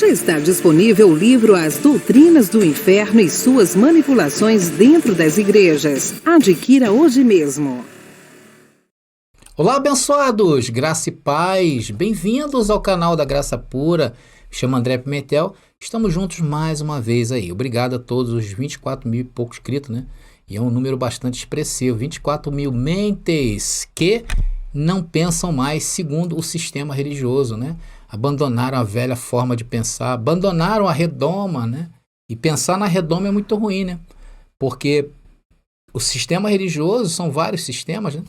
Já está disponível o livro As Doutrinas do Inferno e Suas Manipulações Dentro das Igrejas. Adquira hoje mesmo. Olá, abençoados! Graça e paz! Bem-vindos ao canal da Graça Pura. Me chamo André Pimentel. Estamos juntos mais uma vez aí. Obrigado a todos os 24 mil e pouco inscritos, né? E é um número bastante expressivo. 24 mil mentes que não pensam mais segundo o sistema religioso, né? Abandonaram a velha forma de pensar, abandonaram a redoma, né? E pensar na redoma é muito ruim, né? Porque o sistema religioso são vários sistemas, né?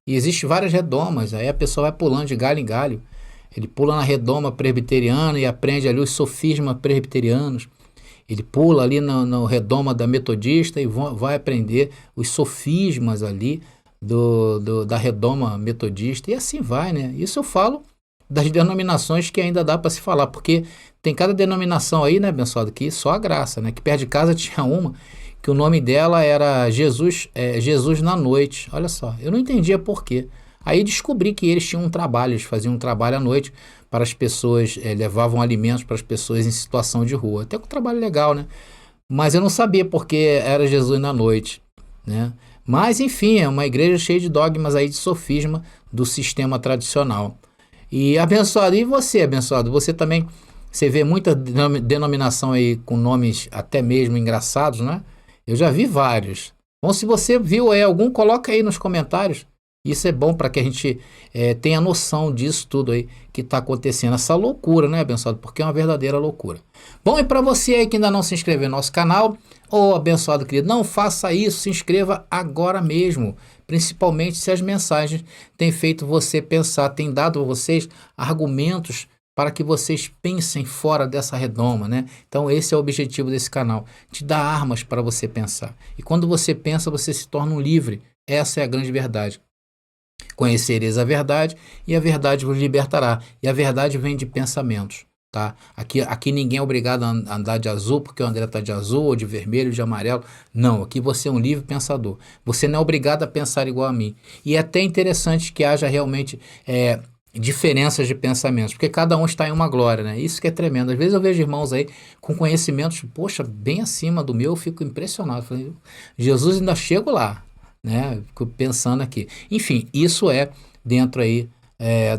E existem várias redomas, aí a pessoa vai pulando de galho em galho. Ele pula na redoma presbiteriana e aprende ali os sofismas presbiterianos. Ele pula ali no redoma da metodista e vai aprender os sofismas ali da redoma metodista. E assim vai, né? Isso eu falo das denominações que ainda dá para se falar, porque tem cada denominação aí, né, abençoado, que só a graça, né? Que perto de casa tinha uma que o nome dela era Jesus na Noite. Olha só, eu não entendia por quê. Aí descobri que eles tinham um trabalho, eles faziam um trabalho à noite para as pessoas, levavam alimentos para as pessoas em situação de rua. Até que um trabalho legal, né? Mas eu não sabia porque era Jesus na Noite, né? Mas, enfim, é uma igreja cheia de dogmas aí de sofisma do sistema tradicional. E, abençoado, e você, abençoado? Você também, você vê muita denominação aí com nomes até mesmo engraçados, né? Eu já vi vários. Bom, se você viu aí algum, coloca aí nos comentários. Isso é bom para que a gente tenha noção disso tudo aí que está acontecendo. Essa loucura, né, abençoado? Porque é uma verdadeira loucura. Bom, e para você aí que ainda não se inscreveu no nosso canal, ô abençoado querido, não faça isso, se inscreva agora mesmo. Principalmente se as mensagens têm feito você pensar, têm dado a vocês argumentos para que vocês pensem fora dessa redoma, né? Então esse é o objetivo desse canal, te dar armas para você pensar. E quando você pensa, você se torna um livre. Essa é a grande verdade. Conhecereis a verdade e a verdade vos libertará. E a verdade vem de pensamentos, tá? Aqui ninguém é obrigado a andar de azul porque o André está de azul ou de vermelho, de amarelo. Não, aqui você é um livre pensador. Você não é obrigado a pensar igual a mim. E é até interessante que haja realmente diferenças de pensamentos, porque cada um está em uma glória, né? Isso que é tremendo. Às vezes eu vejo irmãos aí com conhecimentos, poxa, bem acima do meu, eu fico impressionado. Falei, Jesus, ainda chego lá, né? Fico pensando aqui. Enfim, isso é dentro aí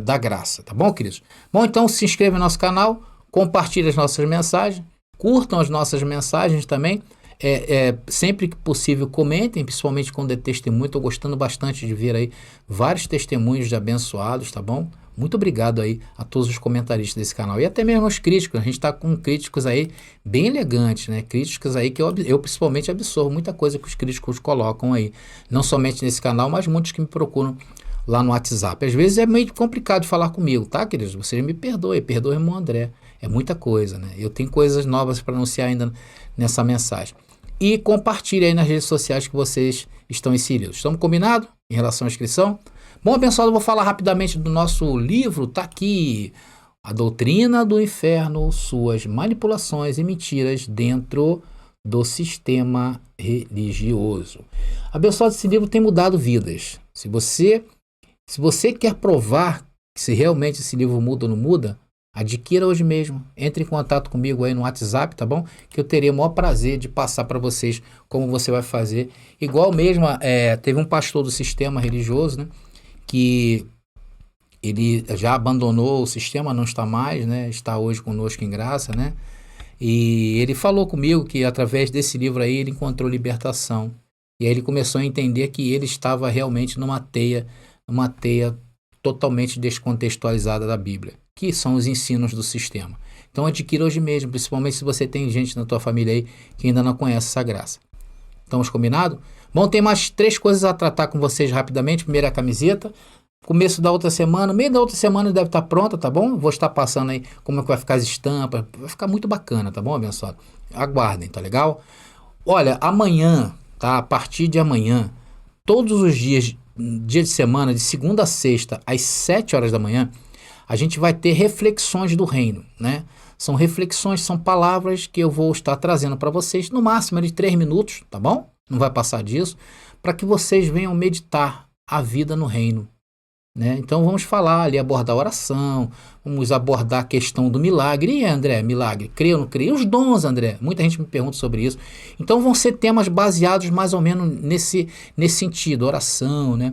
da graça, tá bom, queridos? Bom, então se inscreva no nosso canal, compartilhe as nossas mensagens, curtam as nossas mensagens também. Sempre que possível comentem, principalmente quando é testemunho. Estou gostando bastante de ver aí vários testemunhos de abençoados, tá bom? Muito obrigado aí a todos os comentaristas desse canal e até mesmo os críticos. A gente está com críticos aí bem elegantes, né? Críticos aí que eu principalmente absorvo muita coisa que os críticos colocam aí, não somente nesse canal, mas muitos que me procuram lá no WhatsApp. Às vezes é meio complicado de falar comigo, tá, queridos? Vocês me perdoem, perdoem o irmão André. É muita coisa, né? Eu tenho coisas novas para anunciar ainda nessa mensagem. E compartilhe aí nas redes sociais que vocês estão inseridos. Estamos combinados em relação à inscrição? Bom, abençoado, eu vou falar rapidamente do nosso livro. Está aqui, A Doutrina do Inferno, Suas Manipulações e Mentiras Dentro do Sistema Religioso. Abençoado, esse livro tem mudado vidas. Se você quer provar se realmente esse livro muda ou não muda, adquira hoje mesmo, entre em contato comigo aí no WhatsApp, tá bom? Que eu terei o maior prazer de passar para vocês como você vai fazer. Igual mesmo, teve um pastor do sistema religioso, né? Que ele já abandonou o sistema, não está mais, né? Está hoje conosco em graça, né? E ele falou comigo que através desse livro aí ele encontrou libertação. E aí ele começou a entender que ele estava realmente numa teia totalmente descontextualizada da Bíblia, que são os ensinos do sistema. Então adquira hoje mesmo, principalmente se você tem gente na tua família aí que ainda não conhece essa graça. Estamos combinados? Bom, tem mais 3 coisas a tratar com vocês rapidamente. Primeiro, a camiseta. Começo da outra semana, meio da outra semana deve estar pronta, tá bom? Vou estar passando aí como é que vai ficar as estampas. Vai ficar muito bacana, tá bom, abençoado? Aguardem, tá legal? Olha, amanhã, tá? A partir de amanhã, todos os dias, dia de semana, de segunda a sexta, às 7 horas da manhã, a gente vai ter reflexões do reino, né? São reflexões, são palavras que eu vou estar trazendo para vocês, no máximo de 3 minutos, tá bom? Não vai passar disso, para que vocês venham meditar a vida no reino. né? Então vamos falar ali, abordar a oração, vamos abordar a questão do milagre. E André, milagre, creio ou não creio? E os dons, André? Muita gente me pergunta sobre isso. Então vão ser temas baseados mais ou menos nesse sentido, oração, né?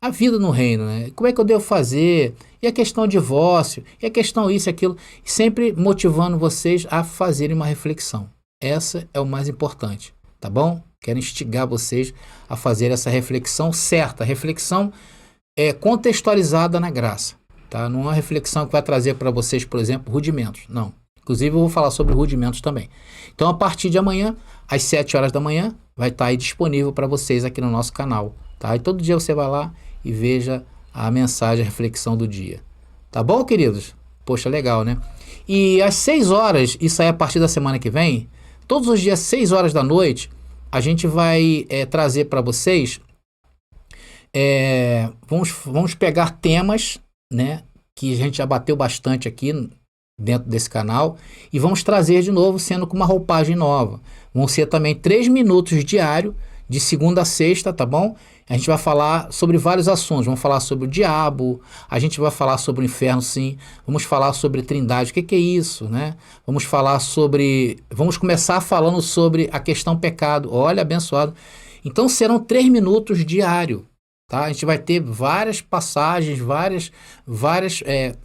A vida no reino, né? Como é que eu devo fazer? E a questão divórcio, e a questão isso e aquilo, sempre motivando vocês a fazerem uma reflexão. Essa é o mais importante, tá bom? Quero instigar vocês a fazer essa reflexão certa, reflexão contextualizada na graça, tá? Não é uma reflexão que vai trazer para vocês, por exemplo, rudimentos, não. Inclusive eu vou falar sobre rudimentos também. Então a partir de amanhã, às 7 horas da manhã, vai estar aí disponível para vocês aqui no nosso canal, tá? E todo dia você vai lá e veja a mensagem, a reflexão do dia. Tá bom, queridos? Poxa, legal, né? E às 6 horas, isso aí a partir da semana que vem, todos os dias, 6 horas da noite, a gente vai trazer para vocês, vamos pegar temas, né, que a gente já bateu bastante aqui dentro desse canal, e vamos trazer de novo, sendo com uma roupagem nova. Vão ser também 3 minutos diário, de segunda a sexta, tá bom? A gente vai falar sobre vários assuntos. Vamos falar sobre o diabo, a gente vai falar sobre o inferno, sim. Vamos falar sobre trindade, o que é isso, né? Vamos começar falando sobre a questão pecado. Olha, abençoado. Então serão 3 minutos diário, tá? A gente vai ter várias passagens, várias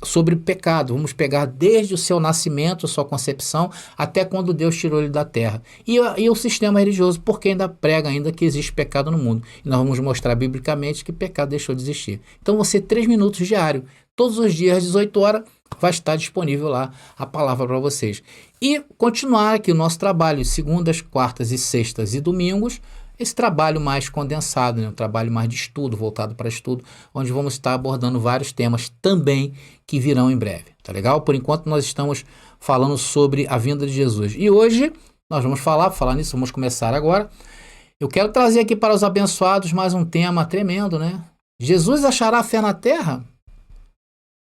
sobre pecado. Vamos pegar desde o seu nascimento, sua concepção, até quando Deus tirou ele da terra. E o sistema religioso, porque ainda prega ainda que existe pecado no mundo. E nós vamos mostrar biblicamente que pecado deixou de existir. Então vão ser 3 minutos diário. Todos os dias, às 18 horas, vai estar disponível lá a palavra para vocês. E continuar aqui o nosso trabalho, segundas, quartas e sextas e domingos, esse trabalho mais condensado, né? Um trabalho mais de estudo, voltado para estudo, onde vamos estar abordando vários temas também que virão em breve, tá legal? Por enquanto nós estamos falando sobre a vinda de Jesus. E hoje nós vamos falar nisso, vamos começar agora. Eu quero trazer aqui para os abençoados mais um tema tremendo, né? Jesus achará fé na terra?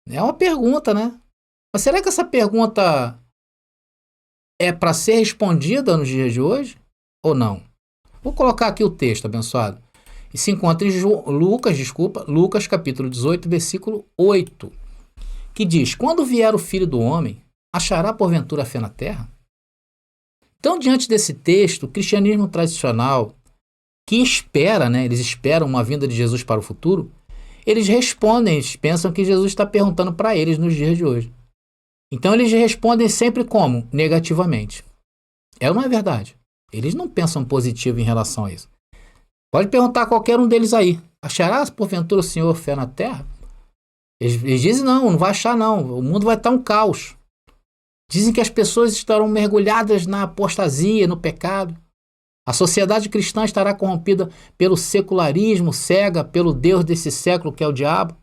É uma pergunta, né? Mas será que essa pergunta é para ser respondida nos dias de hoje ou não? Vou colocar aqui o texto, abençoado. E se encontra em Lucas capítulo 18, versículo 8, que diz: quando vier o Filho do Homem, achará porventura fé na terra? Então, diante desse texto, o cristianismo tradicional, que espera, né, eles esperam uma vinda de Jesus para o futuro, eles respondem, eles pensam que Jesus está perguntando para eles nos dias de hoje. Então, eles respondem sempre como? Negativamente. É ou não é verdade? Eles não pensam positivo em relação a isso. Pode perguntar a qualquer um deles aí. Achará porventura o Senhor fé na terra? Eles dizem não vai achar não. O mundo vai estar um caos. Dizem que as pessoas estarão mergulhadas na apostasia, no pecado. A sociedade cristã estará corrompida pelo secularismo, cega pelo Deus desse século, que é o diabo.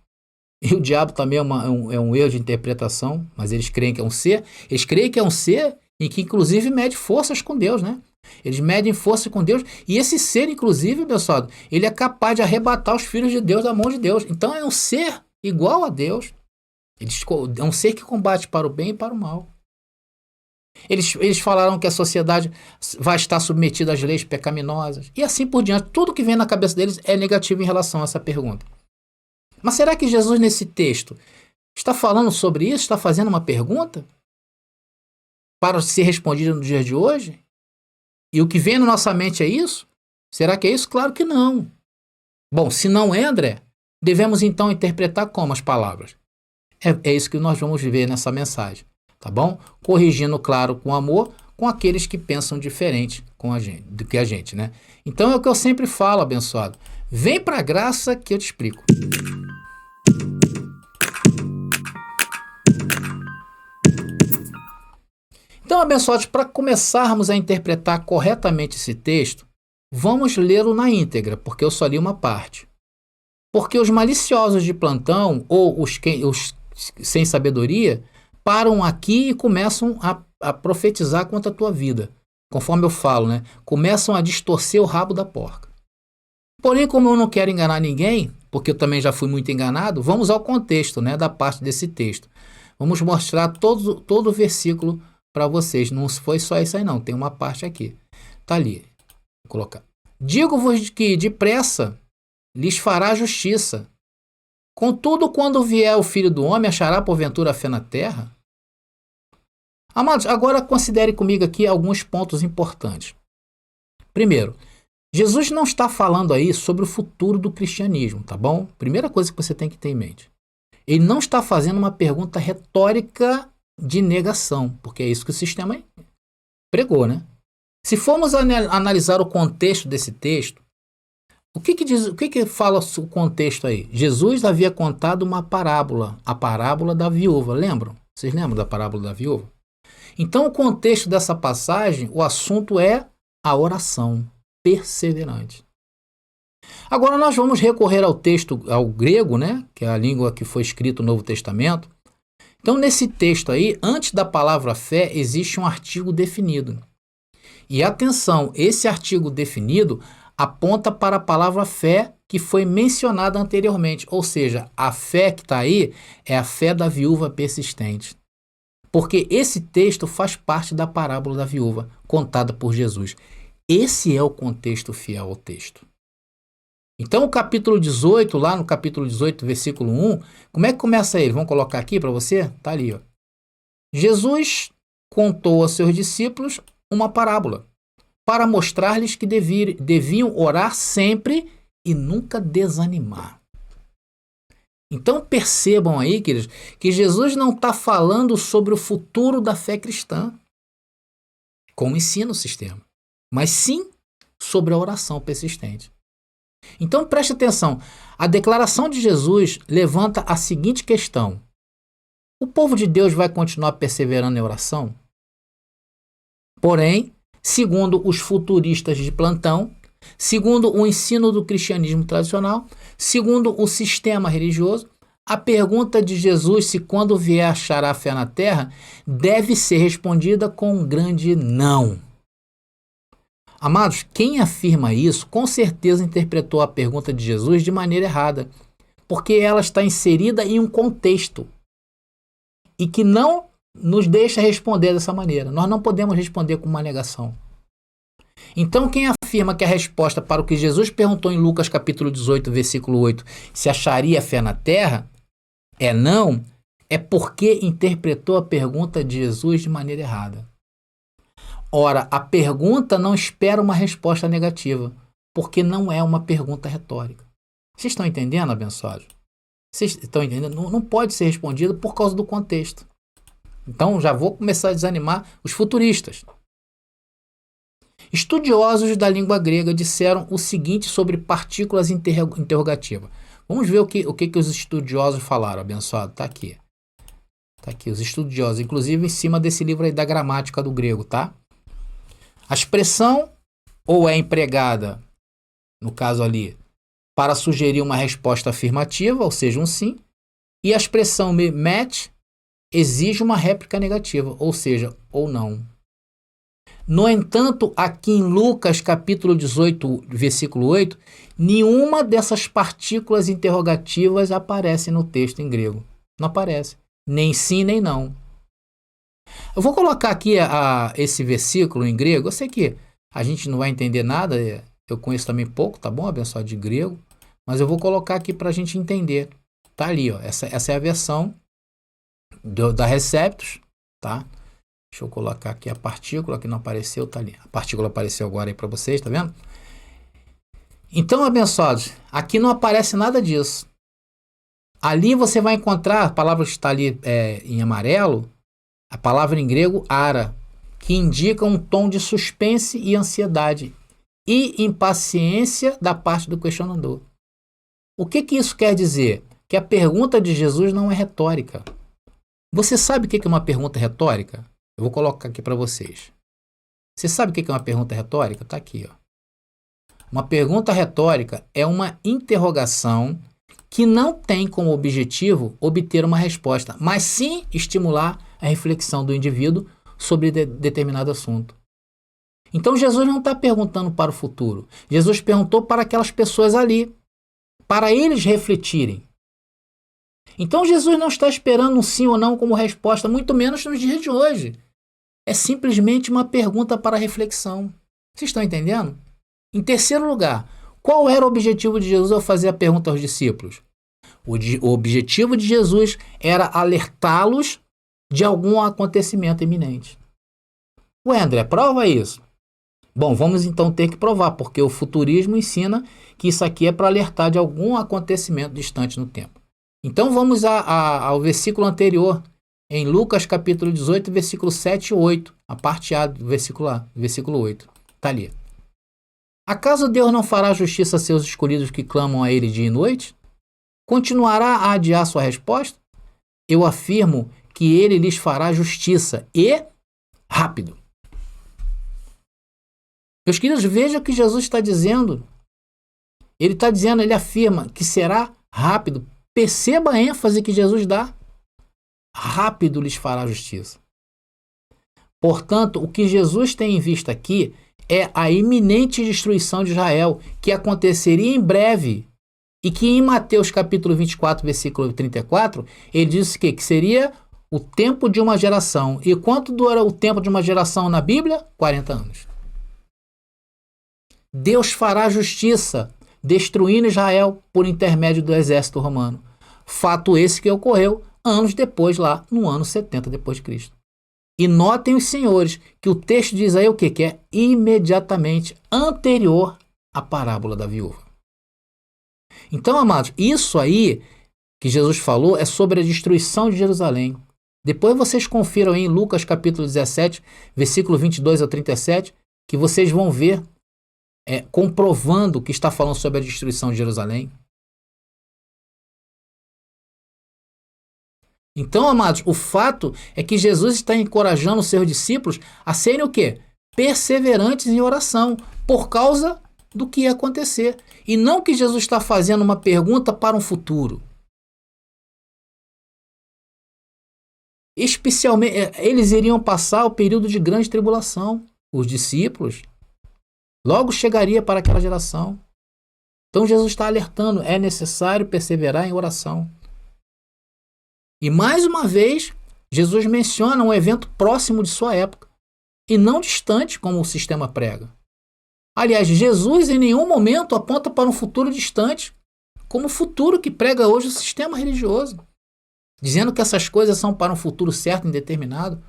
E o diabo também é um erro de interpretação, mas eles creem que é um ser. Eles creem que é um ser e que inclusive mede forças com Deus, né? Eles medem força com Deus, e esse ser, inclusive, pessoal, ele é capaz de arrebatar os filhos de Deus da mão de Deus. Então é um ser igual a Deus. É um ser que combate para o bem e para o mal. Eles falaram que a sociedade vai estar submetida às leis pecaminosas, e assim por diante. Tudo que vem na cabeça deles é negativo em relação a essa pergunta. Mas será que Jesus, nesse texto, está falando sobre isso? Está fazendo uma pergunta para ser respondida no dia de hoje? E o que vem na nossa mente é isso? Será que é isso? Claro que não. Bom, se não é, André, devemos então interpretar como as palavras? É isso que nós vamos ver nessa mensagem, tá bom? Corrigindo, claro, com amor, com aqueles que pensam diferente do que a gente, né? Então é o que eu sempre falo, abençoado. Vem para a graça que eu te explico. Então, abençoados, para começarmos a interpretar corretamente esse texto, vamos lê-lo na íntegra, porque eu só li uma parte. Porque os maliciosos de plantão, ou os sem sabedoria, param aqui e começam a profetizar contra a tua vida. Conforme eu falo, né? Começam a distorcer o rabo da porca. Porém, como eu não quero enganar ninguém, porque eu também já fui muito enganado, vamos ao contexto, né, da parte desse texto. Vamos mostrar todo o versículo para vocês. Não foi só isso aí não, tem uma parte aqui. Tá ali. Vou colocar. Digo-vos que depressa lhes fará justiça, Contudo, quando vier o Filho do Homem, achará porventura a fé na terra? Amados, agora considere comigo aqui alguns pontos importantes. Primeiro, Jesus não está falando aí sobre o futuro do cristianismo, tá bom? Primeira coisa que você tem que ter em mente. Ele não está fazendo uma pergunta retórica de negação, porque é isso que o sistema pregou, né? Se formos analisar o contexto desse texto, o que fala o contexto aí? Jesus havia contado uma parábola, a parábola da viúva, lembram? Vocês lembram da parábola da viúva? Então, o contexto dessa passagem, o assunto é a oração perseverante. Agora nós vamos recorrer ao texto, ao grego, né, que é a língua que foi escrito no Novo Testamento. Então, nesse texto aí, antes da palavra fé, existe um artigo definido. E atenção, esse artigo definido aponta para a palavra fé que foi mencionada anteriormente, ou seja, a fé que está aí é a fé da viúva persistente. Porque esse texto faz parte da parábola da viúva, contada por Jesus. Esse é o contexto fiel ao texto. Então, o capítulo 18, lá no capítulo 18, versículo 1, como é que começa ele? Vamos colocar aqui para você? Está ali, ó. Jesus contou aos seus discípulos uma parábola, para mostrar-lhes que deviam orar sempre e nunca desanimar. Então percebam aí, queridos, que Jesus não está falando sobre o futuro da fé cristã, como ensina o sistema, mas sim sobre a oração persistente. Então preste atenção, a declaração de Jesus levanta a seguinte questão: o povo de Deus vai continuar perseverando em oração? Porém, segundo os futuristas de plantão, segundo o ensino do cristianismo tradicional, segundo o sistema religioso, a pergunta de Jesus se quando vier achará a fé na terra deve ser respondida com um grande não. Amados, quem afirma isso com certeza interpretou a pergunta de Jesus de maneira errada, porque ela está inserida em um contexto e que não nos deixa responder dessa maneira. Nós não podemos responder com uma negação. Então, quem afirma que a resposta para o que Jesus perguntou em Lucas capítulo 18, versículo 8, se acharia fé na terra, é não, é porque interpretou a pergunta de Jesus de maneira errada. Ora, a pergunta não espera uma resposta negativa, porque não é uma pergunta retórica. Vocês estão entendendo, abençoados? Vocês estão entendendo? Não pode ser respondido por causa do contexto. Então, já vou começar a desanimar os futuristas. Estudiosos da língua grega disseram o seguinte sobre partículas interrogativas. Vamos ver o que os estudiosos falaram, abençoado. Está aqui. Está aqui, os estudiosos, inclusive em cima desse livro aí da gramática do grego, tá? A expressão ou é empregada, no caso ali, para sugerir uma resposta afirmativa, ou seja, um sim, e a expressão met exige uma réplica negativa, ou seja, ou não. No entanto, aqui em Lucas capítulo 18, versículo 8, nenhuma dessas partículas interrogativas aparece no texto em grego. Não aparece. Nem sim, nem não. Eu vou colocar aqui esse versículo em grego. Eu sei que a gente não vai entender nada, eu conheço também pouco, tá bom, abençoado, de grego, mas eu vou colocar aqui para a gente entender. Tá ali, ó. Essa é a versão da Receptus, tá? Deixa eu colocar aqui a partícula que não apareceu, tá ali. A partícula apareceu agora aí para vocês, tá vendo? Então, abençoados, aqui não aparece nada disso. Ali você vai encontrar a palavra que está ali em amarelo, a palavra em grego ara, que indica um tom de suspense e ansiedade e impaciência da parte do questionador. O que isso quer dizer? Que a pergunta de Jesus não é retórica. Você sabe o que é uma pergunta retórica? Eu vou colocar aqui para vocês. Você sabe o que é uma pergunta retórica? Está aqui, ó. Uma pergunta retórica é uma interrogação que não tem como objetivo obter uma resposta, mas sim estimular a reflexão do indivíduo sobre determinado assunto. Então Jesus não está perguntando para o futuro. Jesus perguntou para aquelas pessoas ali, para eles refletirem. Então Jesus não está esperando um sim ou não como resposta, muito menos nos dias de hoje. É simplesmente uma pergunta para reflexão. Vocês estão entendendo? Em terceiro lugar, qual era o objetivo de Jesus ao fazer a pergunta aos discípulos? O objetivo de Jesus era alertá-los de algum acontecimento iminente. Ué, André, prova isso. Bom, vamos então ter que provar, porque o futurismo ensina que isso aqui é para alertar de algum acontecimento distante no tempo. Então vamos ao versículo anterior, em Lucas capítulo 18, versículo 7 e 8, a parte A do versículo 8. Está ali. Acaso Deus não fará justiça a seus escolhidos que clamam a Ele dia e noite? Continuará a adiar sua resposta? Eu afirmo que Ele lhes fará justiça e rápido. Meus queridos, vejam o que Jesus está dizendo. Ele está dizendo, ele afirma que será rápido. Perceba a ênfase que Jesus dá. Rápido lhes fará justiça. Portanto, o que Jesus tem em vista aqui é a iminente destruição de Israel, que aconteceria em breve, e que em Mateus capítulo 24, versículo 34, ele disse que seria o tempo de uma geração. E quanto dura o tempo de uma geração na Bíblia? 40 anos. Deus fará justiça, destruindo Israel por intermédio do exército romano. Fato esse que ocorreu anos depois, lá no ano 70 depois de Cristo. E notem os senhores que o texto diz aí o quê? Que é imediatamente anterior à parábola da viúva. Então, amados, isso aí que Jesus falou é sobre a destruição de Jerusalém. Depois vocês confiram aí em Lucas capítulo 17, versículo 22 ao 37, que vocês vão ver comprovando que está falando sobre a destruição de Jerusalém. Então, amados, o fato é que Jesus está encorajando os seus discípulos a serem o quê? Perseverantes em oração, por causa do que ia acontecer. E não que Jesus está fazendo uma pergunta para um futuro. Especialmente, eles iriam passar o período de grande tribulação. Os discípulos logo chegaria para aquela geração. Então Jesus está alertando, é necessário perseverar em oração. E mais uma vez, Jesus menciona um evento próximo de sua época, e não distante como o sistema prega. Aliás, Jesus em nenhum momento aponta para um futuro distante, como o futuro que prega hoje o sistema religioso, dizendo que essas coisas são para um futuro certo e indeterminado.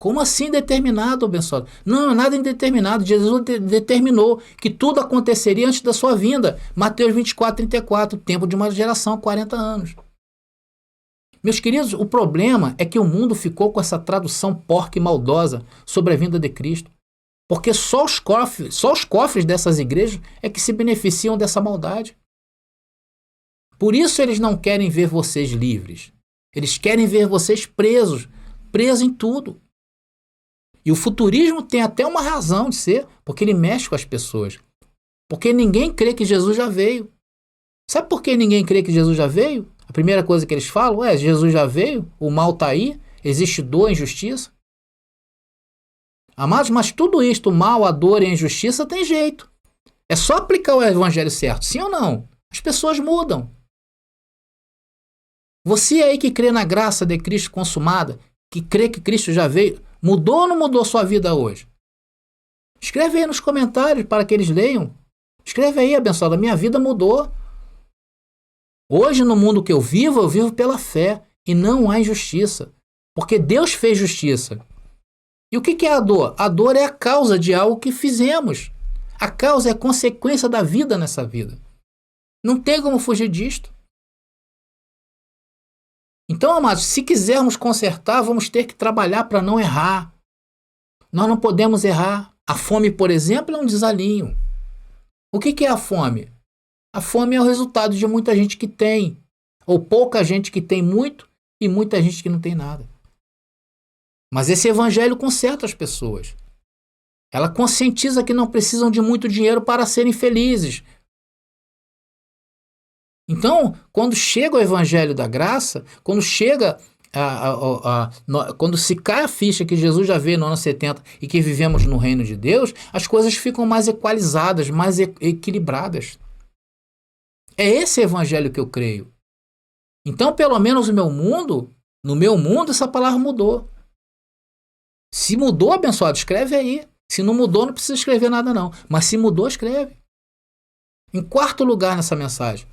Como assim indeterminado, abençoado? Não, nada indeterminado. Jesus determinou que tudo aconteceria antes da sua vinda. Mateus 24, 34, tempo de uma geração, 40 anos. Meus queridos, o problema é que o mundo ficou com essa tradução porca e maldosa sobre a vinda de Cristo. Porque só os cofres dessas igrejas é que se beneficiam dessa maldade. Por isso eles não querem ver vocês livres. Eles querem ver vocês presos em tudo. E o futurismo tem até uma razão de ser, porque ele mexe com as pessoas. Porque ninguém crê que Jesus já veio. Sabe por que ninguém crê que Jesus já veio? A primeira coisa que eles falam é, Jesus já veio, o mal está aí, existe dor e injustiça. Amados, mas tudo isto, o mal, a dor e a injustiça, tem jeito. É só aplicar o evangelho certo, sim ou não? As pessoas mudam. Você aí que crê na graça de Cristo consumada, que crê que Cristo já veio, mudou ou não mudou sua vida hoje? Escreve aí nos comentários para que eles leiam. Escreve aí, abençoado, a minha vida mudou. Hoje, no mundo que eu vivo pela fé e não há injustiça, porque Deus fez justiça. E o que é a dor? A dor é a causa de algo que fizemos. A causa é a consequência da vida nessa vida. Não tem como fugir disto. Então, amados, se quisermos consertar, vamos ter que trabalhar para não errar. Nós não podemos errar. A fome, por exemplo, é um desalinho. O que é a fome? A fome é o resultado de muita gente que tem, ou pouca gente que tem muito, e muita gente que não tem nada. Mas esse evangelho conserta as pessoas. Ela conscientiza que não precisam de muito dinheiro para serem felizes. Então, quando chega o evangelho da graça, quando chega quando se cai a ficha que Jesus já veio no ano 70 e que vivemos no reino de Deus, as coisas ficam mais equalizadas, mais equilibradas. É esse evangelho que eu creio. Então, pelo menos no meu mundo, essa palavra mudou. Se mudou, abençoado, escreve aí. Se não mudou, não precisa escrever nada não. Mas se mudou, escreve. Em quarto lugar nessa mensagem,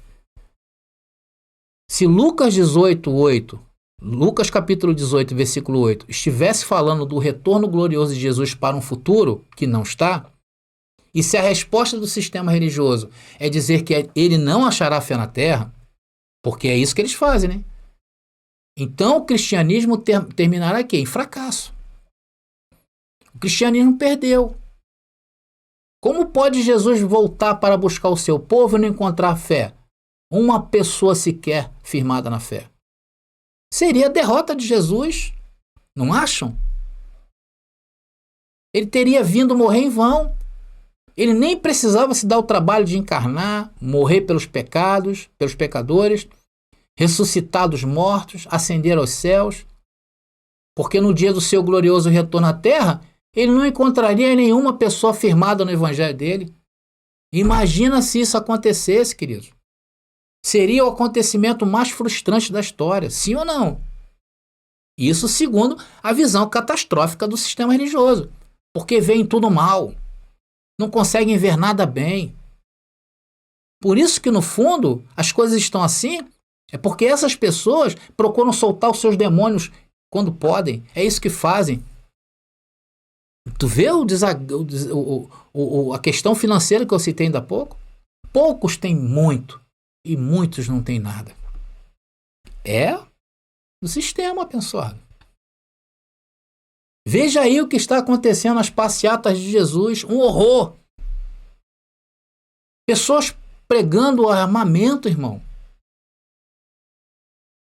Se Lucas 18:8, Lucas capítulo 18, versículo 8, estivesse falando do retorno glorioso de Jesus para um futuro, que não está, e se a resposta do sistema religioso é dizer que ele não achará fé na terra, porque é isso que eles fazem, né? Então o cristianismo terminará aqui em fracasso. O cristianismo perdeu. Como pode Jesus voltar para buscar o seu povo e não encontrar fé? Uma pessoa sequer firmada na fé. Seria a derrota de Jesus, não acham? Ele teria vindo morrer em vão. Ele nem precisava se dar o trabalho de encarnar, morrer pelos pecados, pelos pecadores, ressuscitar dos mortos, ascender aos céus, porque no dia do seu glorioso retorno à terra, ele não encontraria nenhuma pessoa firmada no evangelho dele. Imagina se isso acontecesse, queridos. Seria o acontecimento mais frustrante da história, sim ou não? Isso segundo a visão catastrófica do sistema religioso, porque veem tudo mal, não conseguem ver nada bem. Por isso que, no fundo, as coisas estão assim, é porque essas pessoas procuram soltar os seus demônios quando podem. É isso que fazem. Tu vê a questão financeira que eu citei ainda há pouco? Poucos têm muito e muitos não têm nada. É do sistema, abençoado. Veja aí o que está acontecendo nas passeatas de Jesus, um horror. Pessoas pregando armamento, irmão.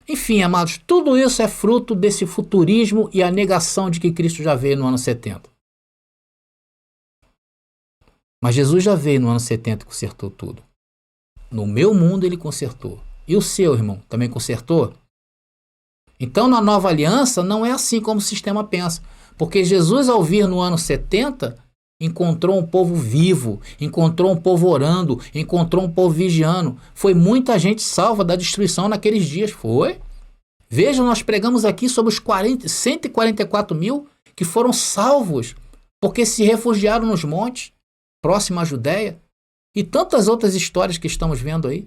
Enfim, amados, tudo isso é fruto desse futurismo e a negação de que Cristo já veio no ano 70. Mas Jesus já veio no ano 70 e consertou tudo. No meu mundo ele consertou. E o seu, irmão, também consertou? Então, na nova aliança, não é assim como o sistema pensa. Porque Jesus, ao vir no ano 70, encontrou um povo vivo, encontrou um povo orando, encontrou um povo vigiando. Foi muita gente salva da destruição naqueles dias. Foi. Veja, nós pregamos aqui sobre os 144 mil que foram salvos porque se refugiaram nos montes, próximo à Judéia, e tantas outras histórias que estamos vendo aí.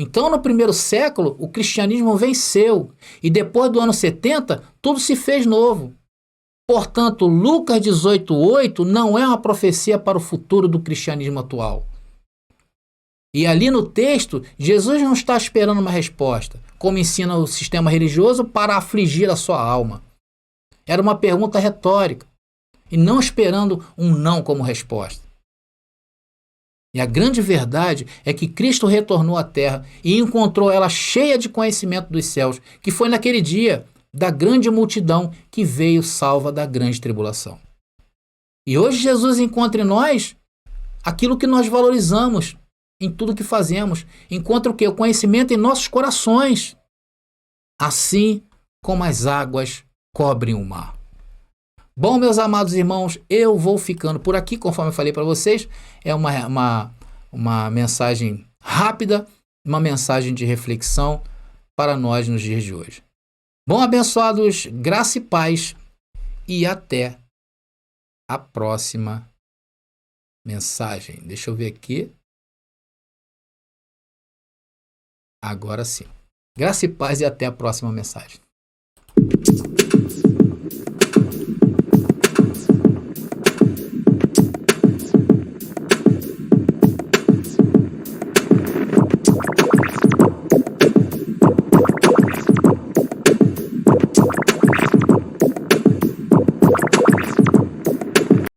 Então, no primeiro século, o cristianismo venceu, e depois do ano 70, tudo se fez novo. Portanto, Lucas 18:8 não é uma profecia para o futuro do cristianismo atual. E ali no texto, Jesus não está esperando uma resposta, como ensina o sistema religioso, para afligir a sua alma. Era uma pergunta retórica, e não esperando um não como resposta. E a grande verdade é que Cristo retornou à terra e encontrou ela cheia de conhecimento dos céus, que foi naquele dia da grande multidão que veio salva da grande tribulação. E hoje Jesus encontra em nós aquilo que nós valorizamos em tudo que fazemos. Encontra o quê? O conhecimento em nossos corações. Assim como as águas cobrem o mar. Bom, meus amados irmãos, eu vou ficando por aqui, conforme eu falei para vocês. É uma mensagem rápida, uma mensagem de reflexão para nós nos dias de hoje. Bom, abençoados, graça e paz, e até a próxima mensagem. Deixa eu ver aqui. Agora sim. Graça e paz e até a próxima mensagem.